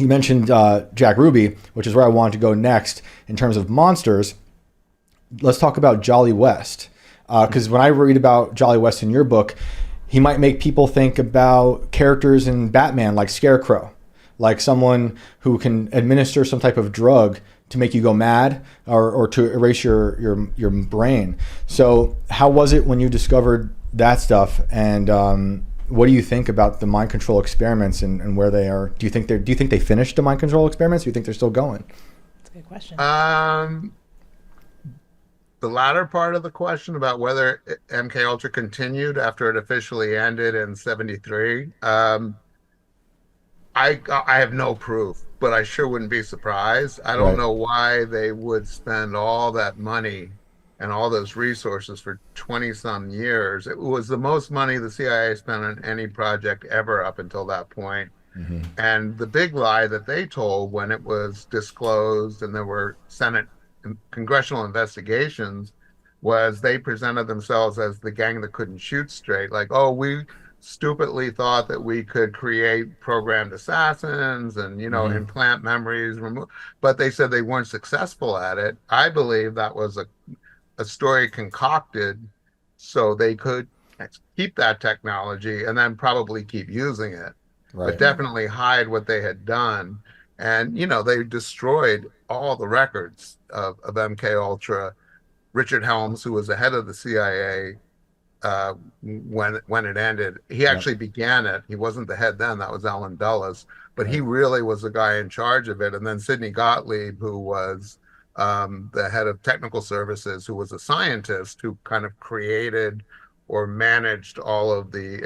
You mentioned Jack Ruby, which is where I wanted to go next in terms of monsters. Let's talk about Jolly West. Because when I read about Jolly West in your book, he might make people think about characters in Batman like Scarecrow, like someone who can administer some type of drug to make you go mad or to erase your brain. So how was it when you discovered that stuff? And what do you think about the mind control experiments and where they are? Do you think they finished the mind control experiments? Or do you think they're still going? That's a good question. The latter part of the question about whether MKUltra continued after it officially ended in '73, I have no proof, but I sure wouldn't be surprised. I don't Right. know why they would spend all that money and all those resources for 20 some years. It was the most money the CIA spent on any project ever up until that point. Mm-hmm. And the big lie that they told when it was disclosed and there were Senate and congressional investigations was they presented themselves as the gang that couldn't shoot straight. Like, oh, we stupidly thought that we could create programmed assassins and, Mm-hmm. implant memories, but they said they weren't successful at it. I believe that was a story concocted so they could keep that technology and then probably keep using it, but Right. definitely hide what they had done. And, they destroyed all the records of MK Ultra. Richard Helms, who was the head of the CIA when it ended, he Yep. actually began it. He wasn't the head then, that was Alan Dulles, but he Right. really was the guy in charge of it. And then Sidney Gottlieb, who was the head of technical services, who was a scientist who kind of created or managed all of the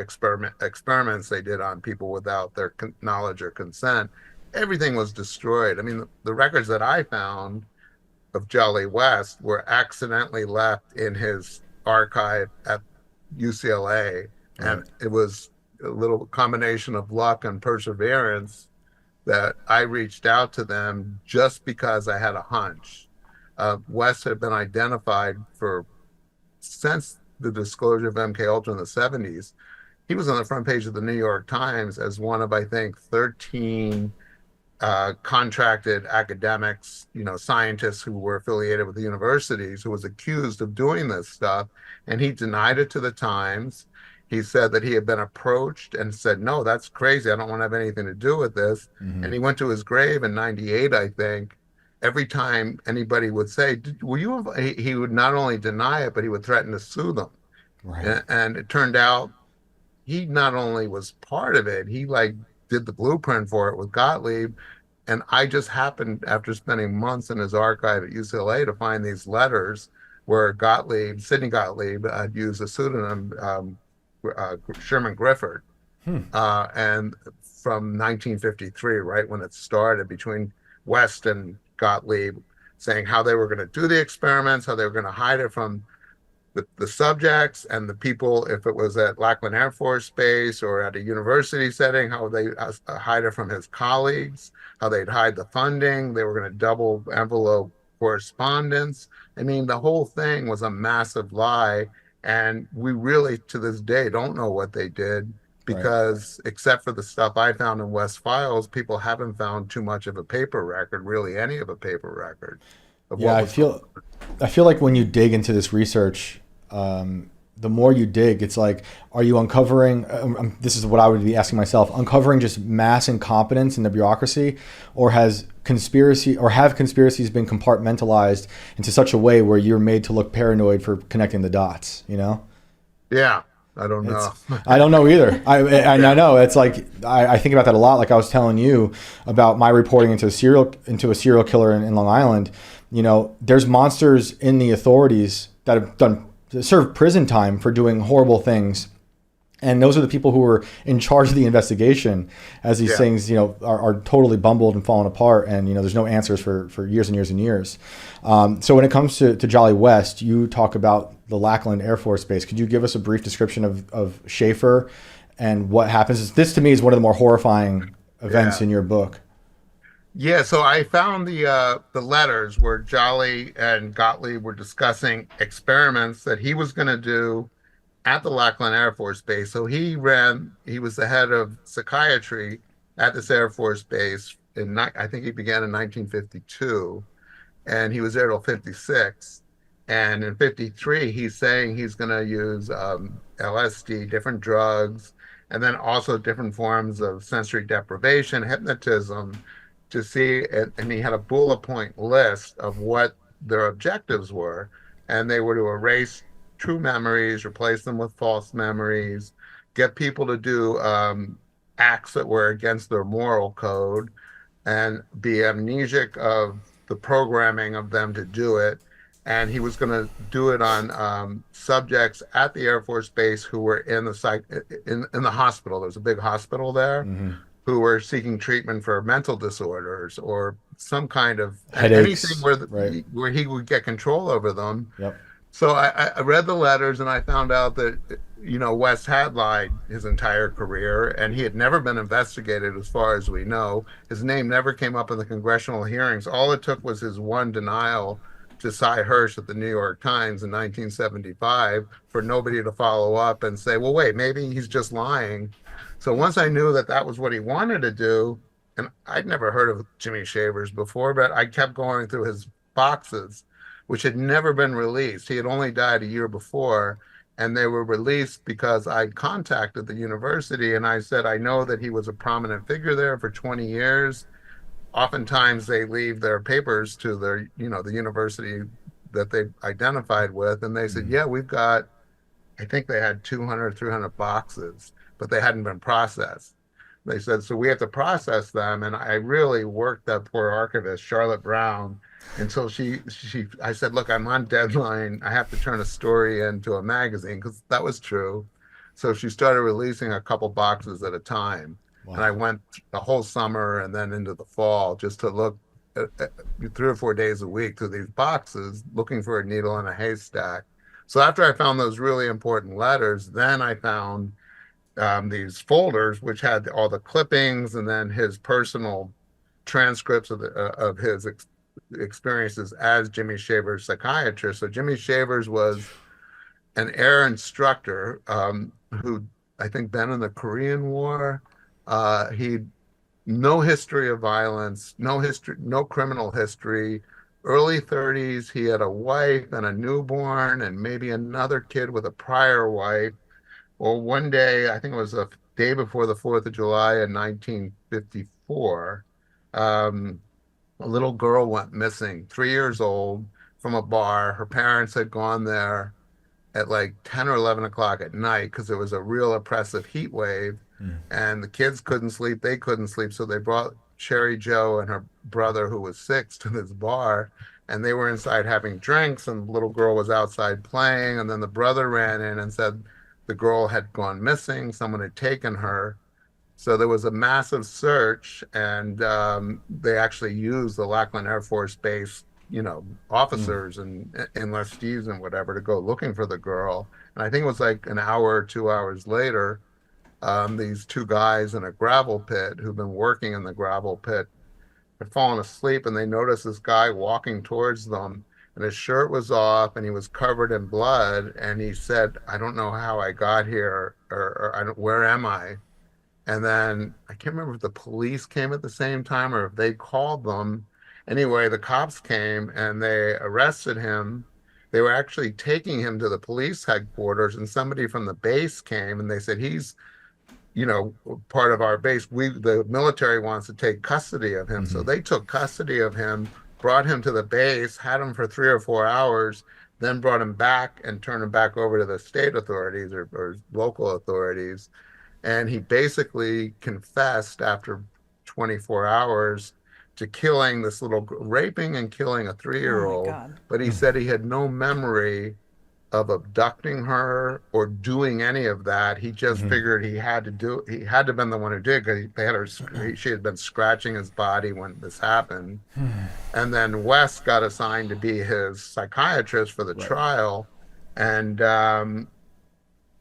experiments they did on people without their knowledge or consent. Everything was destroyed. I mean, the records that I found of Jolly West were accidentally left in his archive at UCLA. Right. And it was a little combination of luck and perseverance that I reached out to them just because I had a hunch. West had been identified since the disclosure of MKUltra in the '70s. He was on the front page of the New York Times as one of, I think, 13 contracted academics, scientists who were affiliated with the universities, who was accused of doing this stuff. And he denied it to the Times. He said that he had been approached and said, no, that's crazy. I don't want to have anything to do with this. Mm-hmm. And he went to his grave in '98, I think. Every time anybody would say, were you, he would not only deny it, but he would threaten to sue them. Right. And it turned out he not only was part of it, he did the blueprint for it with Gottlieb. And I just happened, after spending months in his archive at UCLA, to find these letters where Sidney Gottlieb, had used a pseudonym, Sherman Grifford, Hmm. and from 1953, right when it started, between West and Gottlieb, saying how they were going to do the experiments, how they were going to hide it from the subjects and the people, if it was at Lackland Air Force Base or at a university setting, how they hide it from his colleagues, how they'd hide the funding. They were going to double envelope correspondence. I mean, the whole thing was a massive lie. And we really, to this day, don't know what they did Right. because, except for the stuff I found in West Files, people haven't found too much of a paper record, really any of a paper record of Yeah, what I was going feel I feel like when you dig into this research, the more you dig, it's like, are you uncovering? This is what I would be asking myself: uncovering just mass incompetence in the bureaucracy, or have conspiracies been compartmentalized into such a way where you're made to look paranoid for connecting the dots? Yeah, I don't know. I don't know either. I Yeah. know it's like I think about that a lot. Like I was telling you about my reporting into a serial killer in Long Island. There's monsters in the authorities that have served prison time for doing horrible things. And those are the people who were in charge of the investigation as these Yeah. things, are totally bumbled and falling apart. And, there's no answers for years and years and years. So when it comes to Jolly West, you talk about the Lackland Air Force Base. Could you give us a brief description of Schaefer and what happens? This to me is one of the more horrifying events Yeah. in your book. Yeah, so I found the letters where Jolly and Gottlieb were discussing experiments that he was going to do at the Lackland Air Force Base. So he was the head of psychiatry at this Air Force Base I think he began in 1952, and he was there till 56. And in 53, he's saying he's going to use LSD, different drugs, and then also different forms of sensory deprivation, hypnotism, to see. And he had a bullet point list of what their objectives were. And they were to erase true memories, replace them with false memories, get people to do acts that were against their moral code, and be amnesic of the programming of them to do it. And he was going to do it on subjects at the Air Force Base who were in the in the hospital. There's a big hospital there, Hmm. who were seeking treatment for mental disorders or some kind of anything Headaches, where right? where he would get control over them. Yep. So I read the letters, and I found out that, West had lied his entire career, and he had never been investigated as far as we know. His name never came up in the congressional hearings. All it took was his one denial to Cy Hirsch at the New York Times in 1975 for nobody to follow up and say, well, wait, maybe he's just lying. So once I knew that that was what he wanted to do, and I'd never heard of Jimmy Shavers before, but I kept going through his boxes, which had never been released. He had only died a year before, and they were released because I contacted the university and I said, I know that he was a prominent figure there for 20 years. Oftentimes they leave their papers to their, the university that they identified with. And they said, Mhm. yeah, we've got, I think they had 200, 300 boxes, but they hadn't been processed. They said, so we have to process them. And I really worked that poor archivist, Charlotte Brown, until I said, look, I'm on deadline. I have to turn a story into a magazine, because that was true. So she started releasing a couple boxes at a time. And I Wow. went the whole summer and then into the fall just to look at 3 or 4 days a week through these boxes, looking for a needle in a haystack. So after I found those really important letters, then I found these folders which had all the clippings and then his personal transcripts of his experiences as Jimmy Shavers' psychiatrist. So Jimmy Shavers was an air instructor who I think been in the Korean War. He no history of violence, no history, no criminal history. Early 30s, he had a wife and a newborn, and maybe another kid with a prior wife. Well, one day, I think it was the day before the 4th of July in 1954, um, a little girl went missing, 3 years old, from a bar. Her parents had gone there at like 10 or 11 o'clock at night because it was a real oppressive heat wave, Mm. and the kids couldn't sleep. They couldn't sleep. So they brought Sherry Joe and her brother, who was 6, to this bar, and they were inside having drinks, and the little girl was outside playing. And then the brother ran in and said the girl had gone missing. Someone had taken her. So there was a massive search, and they actually used the Lackland Air Force Base, Mm. officers and enlistees and whatever to go looking for the girl. And I think it was like an hour or 2 hours later, these two guys in a gravel pit who've been working in the gravel pit had fallen asleep, and they noticed this guy walking towards them, and his shirt was off and he was covered in blood. And he said, I don't know how I got here, or I don't, where am I? And then I can't remember if the police came at the same time or if they called them. Anyway, the cops came and they arrested him. They were actually taking him to the police headquarters, and somebody from the base came and they said, he's, part of our base. The military wants to take custody of him. So Hmm. they took custody of him, brought him to the base, had him for 3 or 4 hours, then brought him back and turned him back over to the state authorities, or local authorities. And he basically confessed after 24 hours to killing this raping and killing a three Oh year my old. God. But he said he had no memory of abducting her or doing any of that. He just Hmm. figured he had to have been the one who did, because she had been scratching his body when this happened. And then Wes got assigned to be his psychiatrist for the Right. trial. And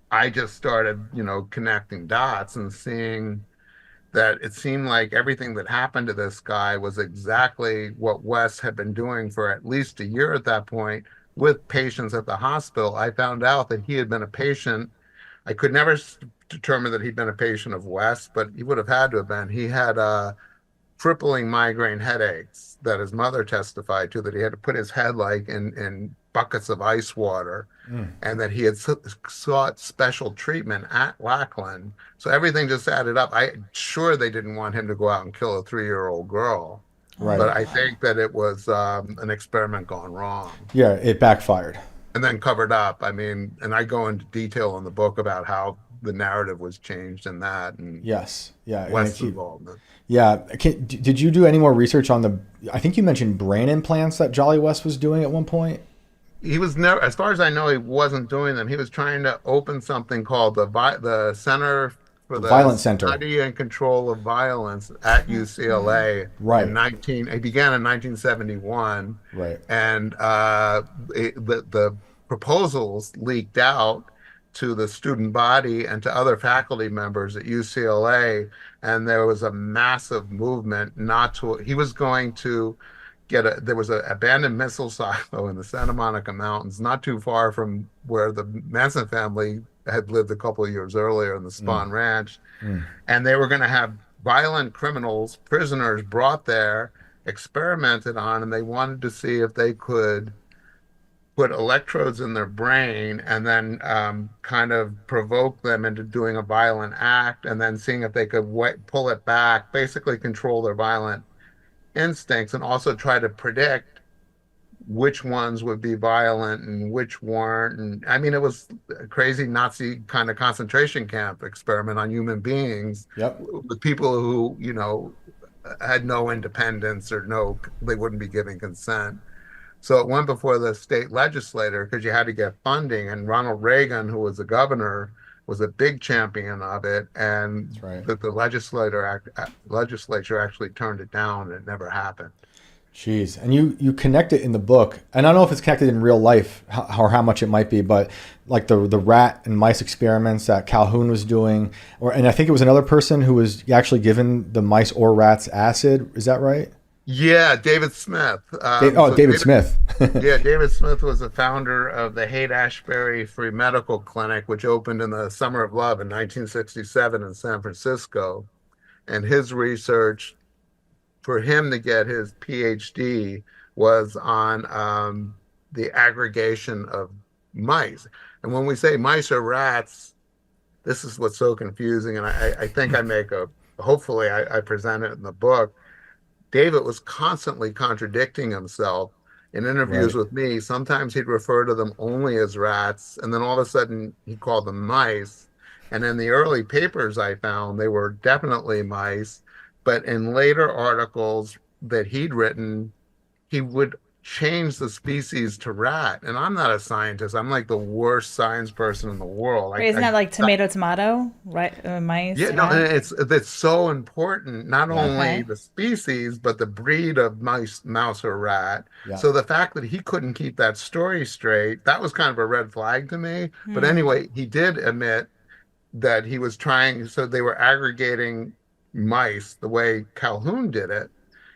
I just started, connecting dots and seeing that it seemed like everything that happened to this guy was exactly what Wes had been doing for at least a year at that point with patients at the hospital. I found out that he had been a patient. I could never determine that he'd been a patient of Wes, but he would have had to have been. He had crippling migraine headaches that his mother testified to, that he had to put his head like in buckets of ice water, Mm. and that he had sought special treatment at Lackland. So everything just added up. I sure they didn't want him to go out and kill a 3-year-old girl, Oh my Right. but I God. think that it was an experiment gone wrong Yeah, it backfired. and then covered up. I mean, and I go into detail in the book about how the narrative was changed in that and Yes. Yeah. And West's involvement. yeah. Did you do any more research on the? I think you mentioned brain implants that Jolly West was doing at one point. He was never, as far as I know, he wasn't doing them. He was trying to open something called the Center for The the Violence Center. Study and Control of Violence at UCLA Right. in 19. It began in 1971, Right. and the proposals leaked out to the student body and to other faculty members at UCLA, and there was a massive movement not to. He was going to there was an abandoned missile silo in the Santa Monica Mountains, not too far from where the Manson family had lived a couple of years earlier in the Spahn Ranch. Mm. And they were going to have violent criminals, prisoners brought there, experimented on, and they wanted to see if they could put electrodes in their brain and then kind of provoke them into doing a violent act, and then seeing if they could pull it back, basically control their violent instincts, and also try to predict which ones would be violent and which weren't. And I mean, it was a crazy Nazi kind of concentration camp experiment on human beings Yep. with people who, had no independence or they wouldn't be giving consent. So it went before the state legislature because you had to get funding. And Ronald Reagan, who was the governor, was a big champion of it. And That's right. the legislature actually turned it down, and it never happened. Jeez. And you connect it in the book, and I don't know if it's connected in real life or how much it might be, but like the rat and mice experiments that Calhoun was doing, and I think it was another person who was actually given the mice or rats acid. Is that right? Yeah, David Smith. David Smith. Yeah, David Smith was the founder of the Haight-Ashbury Free Medical Clinic, which opened in the Summer of Love in 1967 in San Francisco. And his research, for him to get his PhD, was on the aggregation of mice. And when we say mice or rats, this is what's so confusing. And I think hopefully I present it in the book. David was constantly contradicting himself in interviews Right. with me. Sometimes he'd refer to them only as rats, and then all of a sudden he called them mice. And in the early papers I found, they were definitely mice. But in later articles that he'd written, he would change the species to rat. And I'm not a scientist. I'm like the worst science person in the world. Wait, isn't that like tomato, tomato, right? Mice, Yeah, no, rat? and it's so important, not only Okay. the species, but the breed of mouse or rat. Yeah. So the fact that he couldn't keep that story straight, that was kind of a red flag to me. But Hmm. anyway, he did admit that he was trying, so they were aggregating mice the way Calhoun did it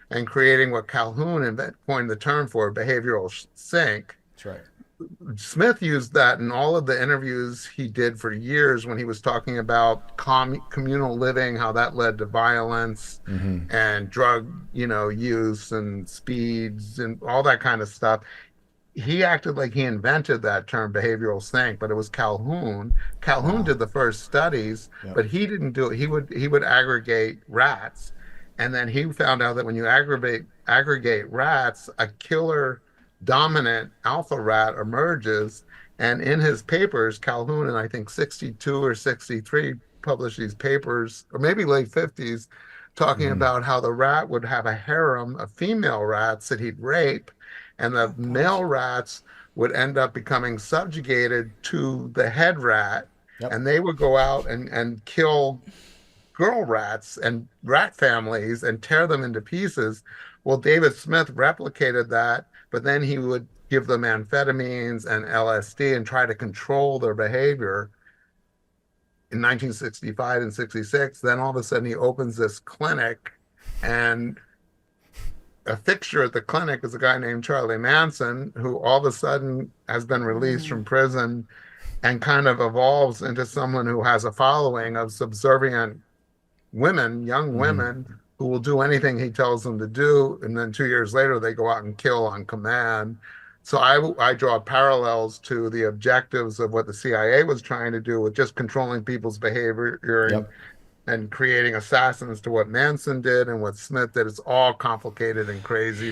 and creating what Calhoun coined the term for, behavioral sync. That's right. Smith used that in all of the interviews he did for years when he was talking about communal living, how that led to violence and drug, use and speeds and all that kind of stuff. He acted like he invented that term behavioral sync, but it was Calhoun. Calhoun did the first studies, Yep. but he didn't do it. He would aggregate rats, and then he found out that when you aggregate rats, a killer dominant alpha rat emerges. And in his papers, Calhoun, in I think 62 or 63, published these papers, or maybe late 50s, talking about how the rat would have a harem of female rats that he'd rape, and the male rats would end up becoming subjugated to the head rat, Yep. and they would go out and kill girl rats and rat families and tear them into pieces. Well, David Smith replicated that, but then he would give them amphetamines and LSD and try to control their behavior. In 1965 and 66, then all of a sudden he opens this clinic, and a fixture at the clinic is a guy named Charlie Manson, who all of a sudden has been released from prison and kind of evolves into someone who has a following of subservient women, young women, who will do anything he tells them to do, and then 2 years later they go out and kill on command. So I draw parallels to the objectives of what the CIA was trying to do with just controlling people's behavior Yep. and creating assassins, to what Manson did and what Smith did. It's all complicated and crazy.